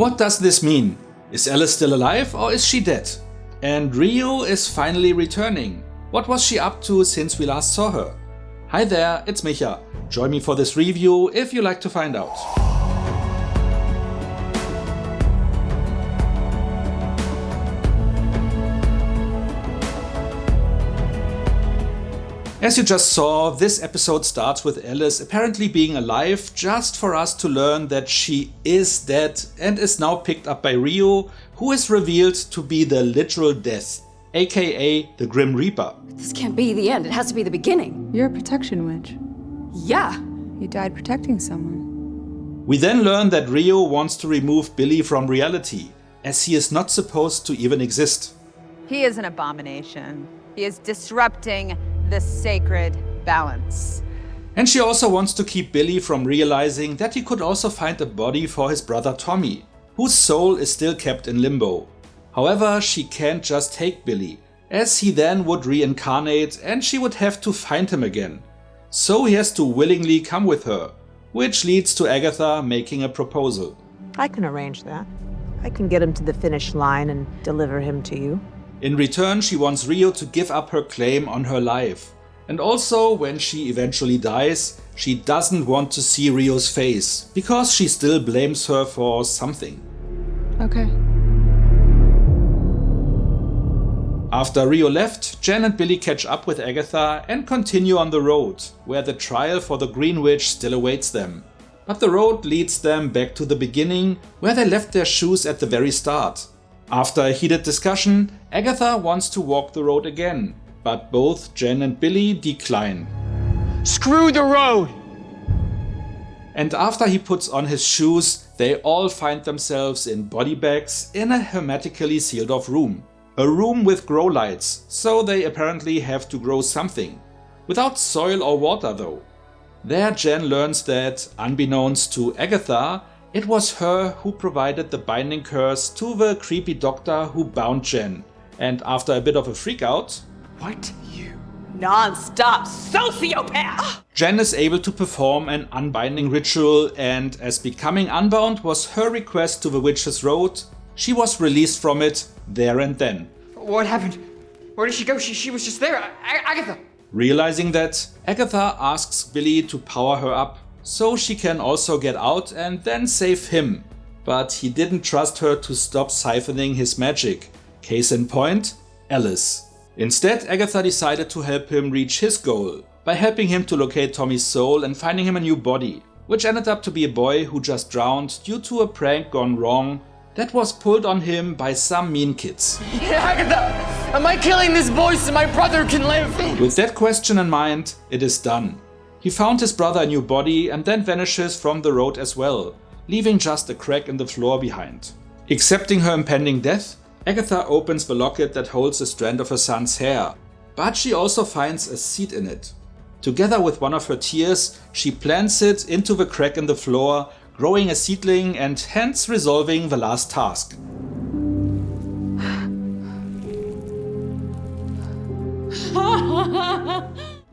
What does this mean? Is Alice still alive or is she dead? And Rio is finally returning. What was she up to since we last saw her? Hi there, it's Micha. Join me for this review if you like to find out. As you just saw, this episode starts with Alice apparently being alive just for us to learn that she is dead and is now picked up by Rio, who is revealed to be the literal death, aka the Grim Reaper. This can't be the end, it has to be the beginning. You're a protection witch. Yeah. You died protecting someone. We then learn that Rio wants to remove Billy from reality, as he is not supposed to even exist. He is an abomination. He is disrupting the sacred balance. And she also wants to keep Billy from realizing that he could also find a body for his brother Tommy, whose soul is still kept in limbo. However, she can't just take Billy, as he then would reincarnate and she would have to find him again. So he has to willingly come with her, which leads to Agatha making a proposal. I can arrange that. I can get him to the finish line and deliver him to you. In return, she wants Rio to give up her claim on her life. And also, when she eventually dies, she doesn't want to see Rio's face, because she still blames her for something. Okay. After Rio left, Jen and Billy catch up with Agatha and continue on the road, where the trial for the Green Witch still awaits them. But the road leads them back to the beginning, where they left their shoes at the very start. After a heated discussion, Agatha wants to walk the road again, but both Jen and Billy decline. Screw the road! And after he puts on his shoes, they all find themselves in body bags in a hermetically sealed off room. A room with grow lights, so they apparently have to grow something. Without soil or water though. There Jen learns that, unbeknownst to Agatha, it was her who provided the binding curse to the creepy doctor who bound Jen. And after a bit of a freakout, What? You? Non-stop sociopath! Jen is able to perform an unbinding ritual, and as becoming unbound was her request to the Witch's Road, she was released from it there and then. What happened? Where did she go? She was just there. Agatha! Realizing that, Agatha asks Billy to power her up, so she can also get out and then save him. But he didn't trust her to stop siphoning his magic. Case in point, Alice. Instead, Agatha decided to help him reach his goal, by helping him to locate Tommy's soul and finding him a new body, which ended up to be a boy who just drowned due to a prank gone wrong that was pulled on him by some mean kids. Agatha! Am I killing this boy so my brother can live? With that question in mind, it is done. He found his brother a new body and then vanishes from the road as well, leaving just a crack in the floor behind. Accepting her impending death, Agatha opens the locket that holds a strand of her son's hair, but she also finds a seed in it. Together with one of her tears, she plants it into the crack in the floor, growing a seedling and hence resolving the last task.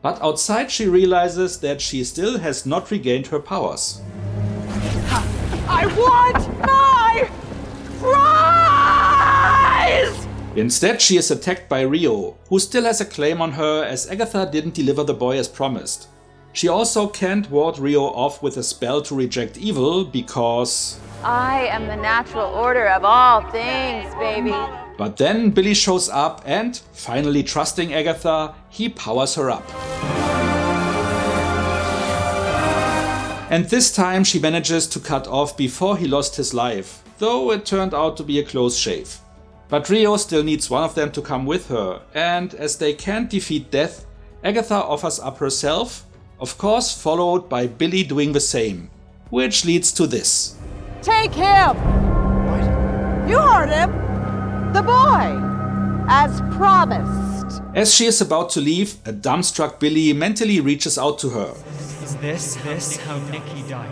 But outside she realizes that she still has not regained her powers. I want my prize! Instead she is attacked by Rio, who still has a claim on her as Agatha didn't deliver the boy as promised. She also can't ward Rio off with a spell to reject evil because I am the natural order of all things, baby. But then Billy shows up and, finally trusting Agatha, he powers her up. And this time she manages to cut off before he lost his life, though it turned out to be a close shave. But Rio still needs one of them to come with her, and as they can't defeat death, Agatha offers up herself, of course followed by Billy doing the same, which leads to this. Take him! What? You heard him! The boy! As promised. As she is about to leave, a dumbstruck Billy mentally reaches out to her. Is this how Nikki died?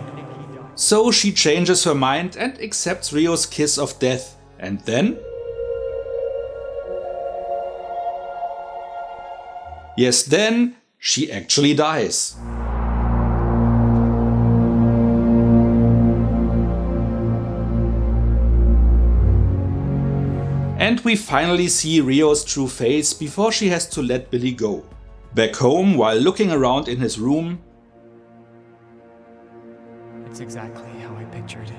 So she changes her mind and accepts Rio's kiss of death, and then... Yes, then she actually dies. And we finally see Rio's true face before she has to let Billy go. Back home, while looking around in his room, It's exactly how I pictured it.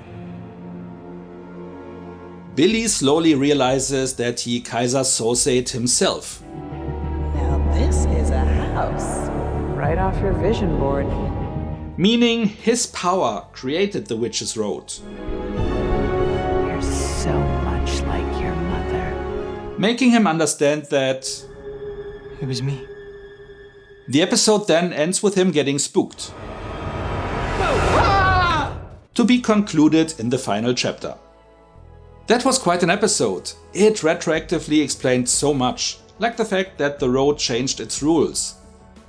Billy slowly realizes that he Kaiser Sosate himself. Now this is a house. Right off your vision board. Meaning his power created the Witch's Road. You're so much like your mother. Making him understand that It was me. the episode then ends with him getting spooked. To be concluded in the final chapter. That was quite an episode. It retroactively explained so much, like the fact that the road changed its rules.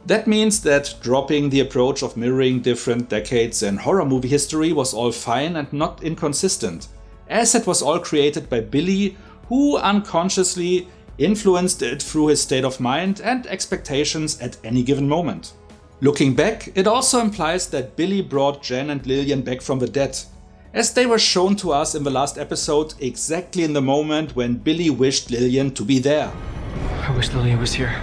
That means that dropping the approach of mirroring different decades in horror movie history was all fine and not inconsistent, as it was all created by Billy, who unconsciously influenced it through his state of mind and expectations at any given moment. Looking back, it also implies that Billy brought Jen and Lillian back from the dead, as they were shown to us in the last episode exactly in the moment when Billy wished Lillian to be there. I wish Lillian was here.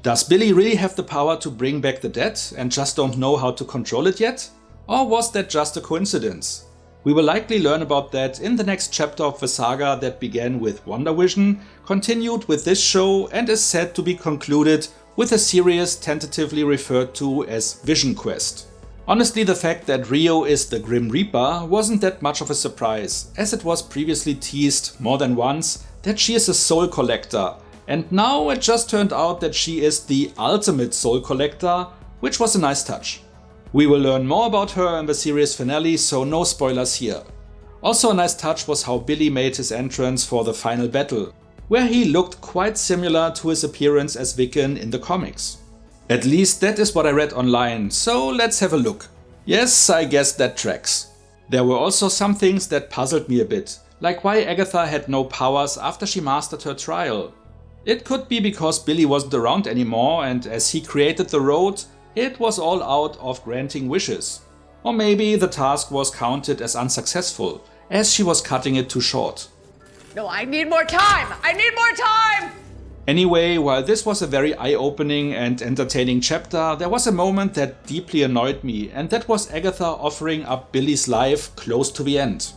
Does Billy really have the power to bring back the dead and just don't know how to control it yet? Or was that just a coincidence? We will likely learn about that in the next chapter of the saga that began with WandaVision, continued with this show, and is said to be concluded with a series tentatively referred to as Vision Quest. Honestly, the fact that Rio is the Grim Reaper wasn't that much of a surprise, as it was previously teased more than once that she is a soul collector, and now it just turned out that she is the ultimate soul collector, which was a nice touch. We will learn more about her in the series finale, so no spoilers here. Also a nice touch was how Billy made his entrance for the final battle, where he looked quite similar to his appearance as Wiccan in the comics. At least that is what I read online, so let's have a look. Yes, I guess that tracks. There were also some things that puzzled me a bit, like why Agatha had no powers after she mastered her trial. It could be because Billy wasn't around anymore, and as he created the road, it was all out of granting wishes. Or maybe the task was counted as unsuccessful, as she was cutting it too short. No, I need more time! I need more time! Anyway, while this was a very eye-opening and entertaining chapter, there was a moment that deeply annoyed me, and that was Agatha offering up Billy's life close to the end.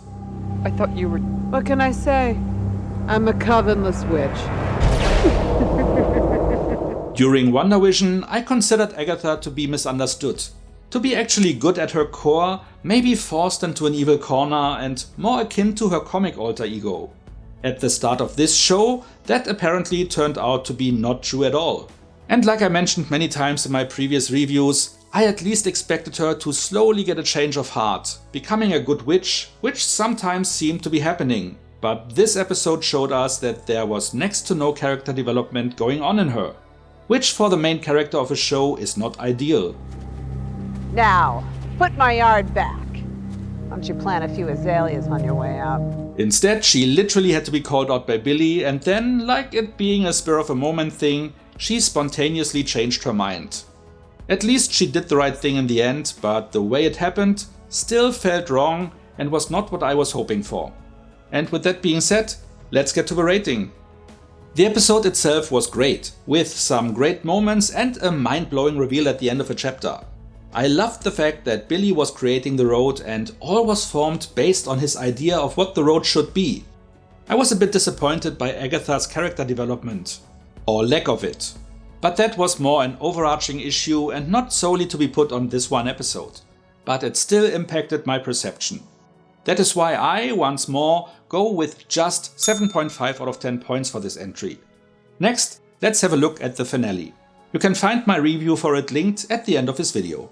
I thought you were... What can I say? I'm a covenless witch. During WandaVision, I considered Agatha to be misunderstood. To be actually good at her core, maybe forced into an evil corner and more akin to her comic alter ego. At the start of this show, that apparently turned out to be not true at all. And like I mentioned many times in my previous reviews, I at least expected her to slowly get a change of heart, becoming a good witch, which sometimes seemed to be happening. But this episode showed us that there was next to no character development going on in her, which for the main character of a show is not ideal. Now, put my yard back. Why don't you plant a few azaleas on your way out? Instead, she literally had to be called out by Billy, and then, like it being a spur of a moment thing, she spontaneously changed her mind. At least she did the right thing in the end, but the way it happened still felt wrong and was not what I was hoping for. And with that being said, let's get to the rating. The episode itself was great, with some great moments and a mind-blowing reveal at the end of a chapter. I loved the fact that Billy was creating the road and all was formed based on his idea of what the road should be. I was a bit disappointed by Agatha's character development, or lack of it. But that was more an overarching issue and not solely to be put on this one episode. But it still impacted my perception. That is why I, once more, go with just 7.5 out of 10 points for this entry. Next, let's have a look at the finale. You can find my review for it linked at the end of this video.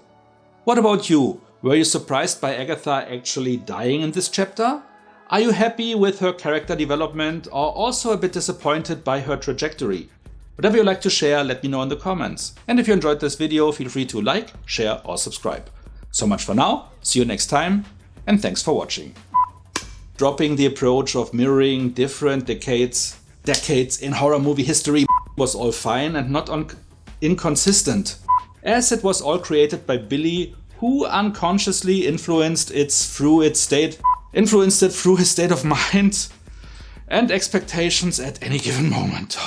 What about you? Were you surprised by Agatha actually dying in this chapter? Are you happy with her character development or also a bit disappointed by her trajectory? Whatever you like to share, let me know in the comments. And if you enjoyed this video, feel free to like, share or subscribe. So much for now, see you next time, and thanks for watching. Dropping the approach of mirroring different decades in horror movie history was all fine and not inconsistent, as it was all created by Billy, who unconsciously influenced it through his state of mind. And expectations at any given moment.